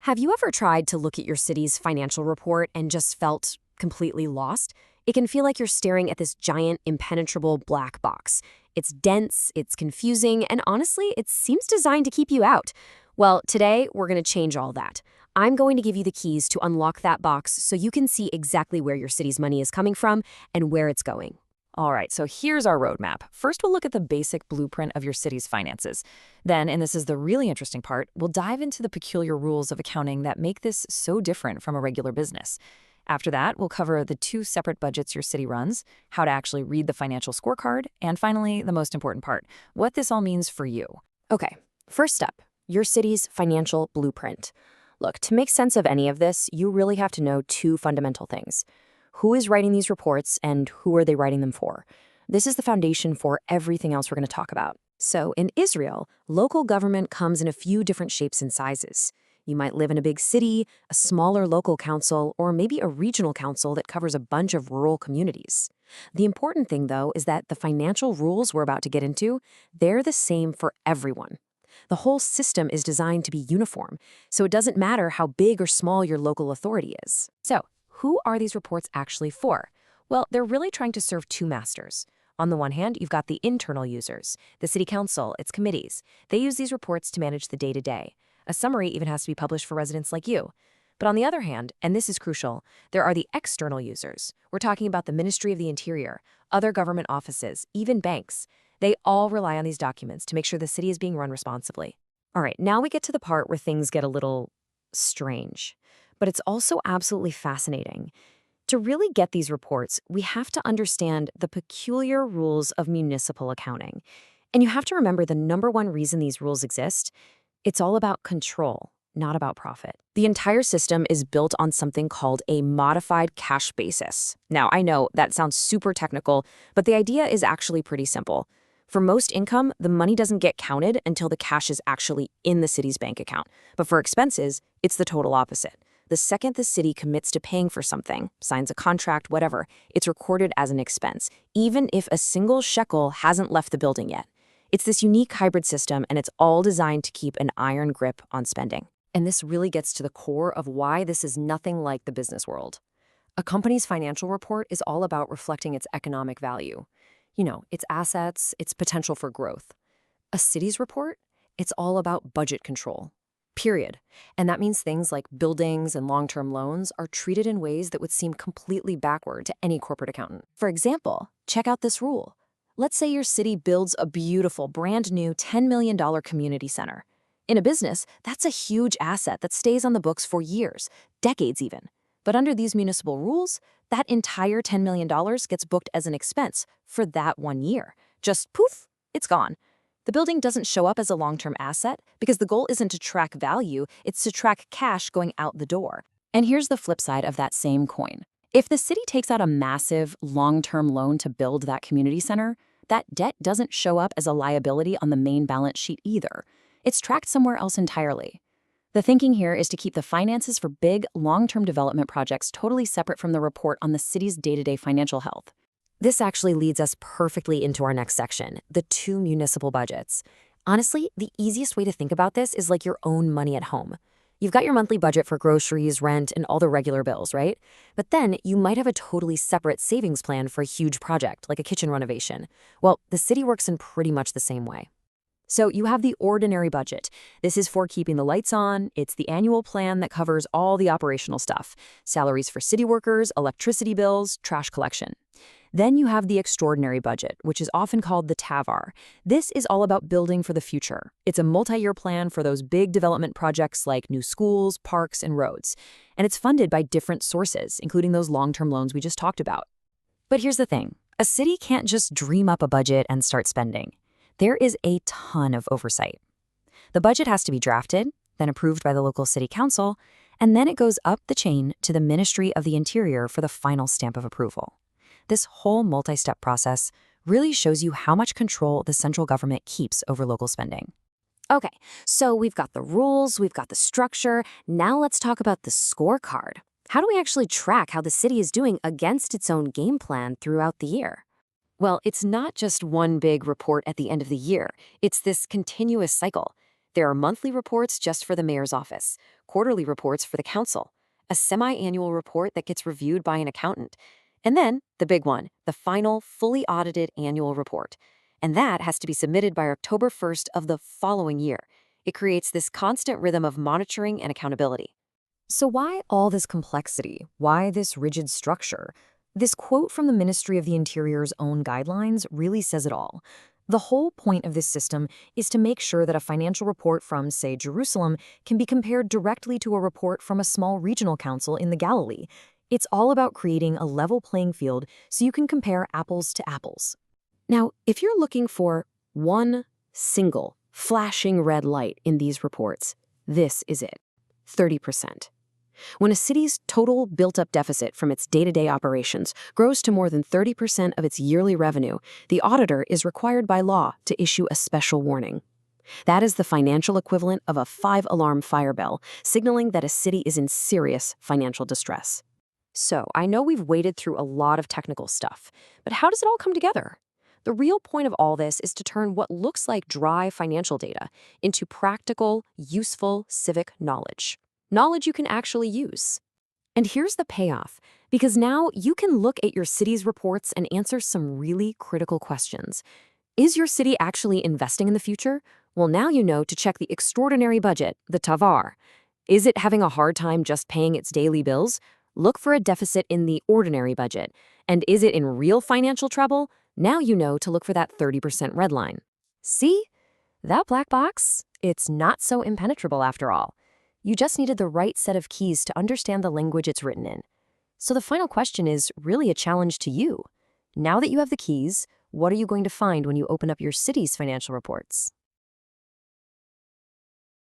Have you ever tried to look at your city's financial report and just felt completely lost? It can feel like you're staring at this giant, impenetrable black box. It's dense, it's confusing, and honestly, it seems designed to keep you out. Well, today, we're going to change all that. I'm going to give you the keys to unlock that box so you can see exactly where your city's money is coming from and where it's going. All right, so here's our roadmap. First, we'll look at the basic blueprint of your city's finances. Then, and this is the really interesting part, we'll dive into the peculiar rules of accounting that make this so different from a regular business. After that, we'll cover the two separate budgets your city runs, how to actually read the financial scorecard, and finally, the most important part, what this all means for you. Okay, first up, your city's financial blueprint. Look, to make sense of any of this, you really have to know two fundamental things. Who is writing these reports and who are they writing them for? This is the foundation for everything else we're going to talk about. So in Israel, local government comes in a few different shapes and sizes. You might live in a big city, a smaller local council, or maybe a regional council that covers a bunch of rural communities. The important thing, though, is that the financial rules we're about to get into, they're the same for everyone. The whole system is designed to be uniform, so it doesn't matter how big or small your local authority is. So, who are these reports actually for? Well, they're really trying to serve two masters. On the one hand, you've got the internal users, the city council, its committees. They use these reports to manage the day-to-day. A summary even has to be published for residents like you. But on the other hand, and this is crucial, there are the external users. We're talking about the Ministry of the Interior, other government offices, even banks. They all rely on these documents to make sure the city is being run responsibly. All right, now we get to the part where things get a little strange. But it's also absolutely fascinating. To really get these reports, we have to understand the peculiar rules of municipal accounting. And you have to remember the number one reason these rules exist. It's all about control, not about profit. The entire system is built on something called a modified cash basis. Now, I know that sounds super technical, but the idea is actually pretty simple. For most income, the money doesn't get counted until the cash is actually in the city's bank account. But for expenses, it's the total opposite. The second the city commits to paying for something, signs a contract, whatever, it's recorded as an expense, even if a single shekel hasn't left the building yet. It's this unique hybrid system, and it's all designed to keep an iron grip on spending. And this really gets to the core of why this is nothing like the business world. A company's financial report is all about reflecting its economic value. Its assets, its potential for growth. A city's report, it's all about budget control. Period. And that means things like buildings and long-term loans are treated in ways that would seem completely backward to any corporate accountant. For example, check out this rule. Let's say your city builds a beautiful, brand new $10 million community center. In a business, that's a huge asset that stays on the books for years, decades even. But under these municipal rules, that entire $10 million gets booked as an expense for that 1 year. Just poof, it's gone. The building doesn't show up as a long-term asset because the goal isn't to track value, it's to track cash going out the door. And here's the flip side of that same coin. If the city takes out a massive, long-term loan to build that community center, that debt doesn't show up as a liability on the main balance sheet either. It's tracked somewhere else entirely. The thinking here is to keep the finances for big, long-term development projects totally separate from the report on the city's day-to-day financial health. This actually leads us perfectly into our next section, the two municipal budgets. Honestly, the easiest way to think about this is like your own money at home. You've got your monthly budget for groceries, rent, and all the regular bills, right? But then you might have a totally separate savings plan for a huge project, like a kitchen renovation. Well, the city works in pretty much the same way. So you have the ordinary budget. This is for keeping the lights on. It's the annual plan that covers all the operational stuff. Salaries for city workers, electricity bills, trash collection. Then you have the extraordinary budget, which is often called the TAVR. This is all about building for the future. It's a multi-year plan for those big development projects like new schools, parks, and roads. And it's funded by different sources, including those long-term loans we just talked about. But here's the thing. A city can't just dream up a budget and start spending. There is a ton of oversight. The budget has to be drafted, then approved by the local city council, and then it goes up the chain to the Ministry of the Interior for the final stamp of approval. This whole multi-step process really shows you how much control the central government keeps over local spending. Okay, so we've got the rules, we've got the structure. Now let's talk about the scorecard. How do we actually track how the city is doing against its own game plan throughout the year? Well, it's not just one big report at the end of the year. It's this continuous cycle. There are monthly reports just for the mayor's office, quarterly reports for the council, a semi-annual report that gets reviewed by an accountant, and then the big one, the final, fully audited annual report. And that has to be submitted by October 1st of the following year. It creates this constant rhythm of monitoring and accountability. So why all this complexity? Why this rigid structure? This quote from the Ministry of the Interior's own guidelines really says it all. The whole point of this system is to make sure that a financial report from, say, Jerusalem can be compared directly to a report from a small regional council in the Galilee. It's all about creating a level playing field so you can compare apples to apples. Now, if you're looking for one single flashing red light in these reports, this is it: 30%. When a city's total built-up deficit from its day-to-day operations grows to more than 30% of its yearly revenue, the auditor is required by law to issue a special warning. That is the financial equivalent of a 5-alarm fire bell, signaling that a city is in serious financial distress. So, I know we've waded through a lot of technical stuff, but how does it all come together? The real point of all this is to turn what looks like dry financial data into practical, useful civic knowledge. Knowledge you can actually use. And here's the payoff, because now you can look at your city's reports and answer some really critical questions. Is your city actually investing in the future? Well, now you know to check the extraordinary budget, the TAVAR. Is it having a hard time just paying its daily bills? Look for a deficit in the ordinary budget. And is it in real financial trouble? Now you know to look for that 30% red line. See? That black box? It's not so impenetrable after all. You just needed the right set of keys to understand the language it's written in. So the final question is really a challenge to you. Now that you have the keys, what are you going to find when you open up your city's financial reports?